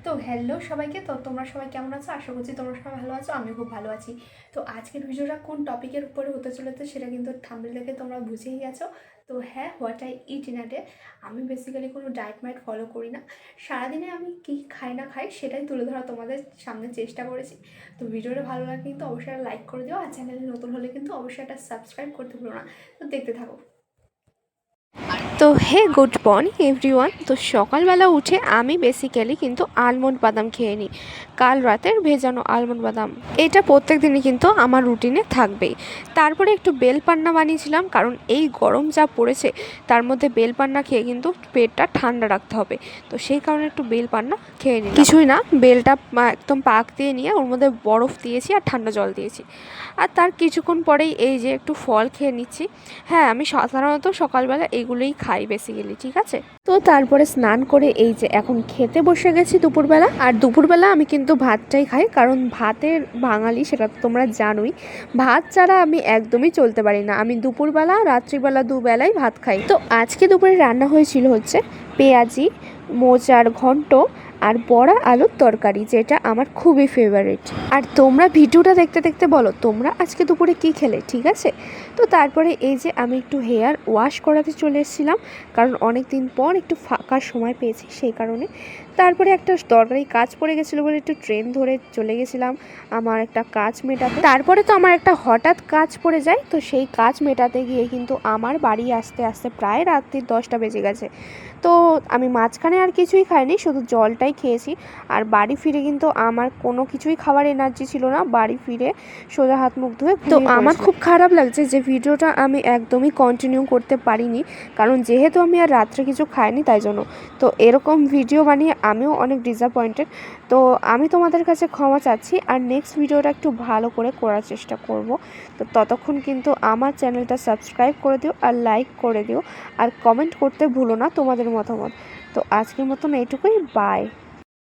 তো হ্যালো সবাইকে। তো তোমরা সবাই কেমন আছো? আশা করছি তোমরা সবাই ভালো আছো, আমি খুব ভালো আছি। তো আজকের ভিডিওটা কোন টপিকের উপরে হতে চলেছে সেটা কিন্তু থাম্বনেল দেখে তোমরা বুঝেই গেছো। তো হ্যাঁ, what I it in a day. আমি বেসিক্যালি কোনো ডায়েট মাইট ফলো করি না। সারাদিনে আমি কী খাই না খাই সেটাই তুলে ধরা তোমাদের সামনে চেষ্টা করেছি। তো ভিডিওটা ভালো লাগে কিন্তু অবশ্যই লাইক করে দিও, আর চ্যানেলে নতুন হলে কিন্তু অবশ্যই একটা সাবস্ক্রাইব করতে ভুলো না। তো দেখতে থাকো। তো হে গুড মর্নিং এভরিওয়ান। তো সকালবেলা উঠে আমি বেসিক্যালি কিন্তু আলমন্ড বাদাম খেয়ে নিই। কাল রাতের ভেজানো আলমন্ড বাদাম, এটা প্রত্যেক দিনই কিন্তু আমার রুটিনে থাকবেই। তারপরে একটু বেলপান্না বানিয়েছিলাম, কারণ এই গরম যা পড়েছে তার মধ্যে বেলপান্না খেয়ে কিন্তু পেটটা ঠান্ডা রাখতে হবে। তো সেই কারণে একটু বেলপান্না খেয়ে নিই। কিছুই না, বেলটা একদম পাক দিয়ে নিয়ে ওর মধ্যে বরফ দিয়েছি আর ঠান্ডা জল দিয়েছি, আর তার কিছুক্ষণ পরেই এই যে একটু ফল খেয়ে নিচ্ছি। হ্যাঁ, আমি সাধারণত সকালবেলা এগুলোই খাই বেসিক্যালি, ঠিক আছে। তো তারপরে স্নান করে এই যে এখন খেতে বসে গেছি দুপুরবেলা। আর দুপুরবেলা আমি কিন্তু ভাতটাই খাই, কারণ ভাতের বাঙালি, সেটা তো তোমরা জানোই। ভাত ছাড়া আমি একদমই চলতে পারি না। আমি দুপুরবেলা রাত্রিবেলা দুবেলাই ভাত খাই। তো আজকে দুপুরে রান্না হয়েছিল হচ্ছে পেঁয়াজি, মোচার ঘন্ট আর বড়া আলুর তরকারি, যেটা আমার খুবই ফেভারিট। আর তোমরা ভিডিওটা দেখতে দেখতে বলো তোমরা আজকে দুপুরে কি খেলে, ঠিক আছে। তো তারপরে এই যে আমি একটু হেয়ার ওয়াশ করাতে চলে এসেছিলাম, কারণ অনেক দিন পর একটু ফাঁকা সময় পেয়েছি সেই কারণে। তারপরে একটা দরকারি কাজ পড়ে গেছিলো বলে একটু ট্রেন ধরে চলে গেছিলাম আমার একটা কাজ মেটাতে। তারপরে তো আমার একটা হঠাৎ কাজ পড়ে যায়, তো সেই কাজ মেটাতে গিয়ে কিন্তু আমার বাড়ি আসতে আসতে প্রায় রাত্রি 10টা বেজে গেছে। তো আমি মাঝখানে আর কিছুই খাইনি, শুধু জলটাই খেয়েছি। আর বাড়ি ফিরে কিন্তু আমার কোনো কিছুই খাওয়ার এনার্জি ছিল না। বাড়ি ফিরে সোজা হাত মুখ ধুয়ে তো আমার খুব খারাপ লাগছে যে ভিডিওটা আমি একদমই কন্টিনিউ করতে পারিনি, কারণ যেহেতু আমি আর রাত্রে কিছু খাইনি তাই জন্য। তো এরকম ভিডিও বানিয়ে আমিও অনেক ডিসঅ্যাপয়েন্টেড। তো আমি তোমাদের কাছে ক্ষমা চাচ্ছি, আর নেক্সট ভিডিওটা একটু ভালো করে করার চেষ্টা করব। তো ততক্ষণ কিন্তু আমার চ্যানেলটা সাবস্ক্রাইব করে দিও আর লাইক করে দিও, আর কমেন্ট করতে ভুলো না তোমাদের মতামত। তো আজকের মতন এইটুকুই, বাই।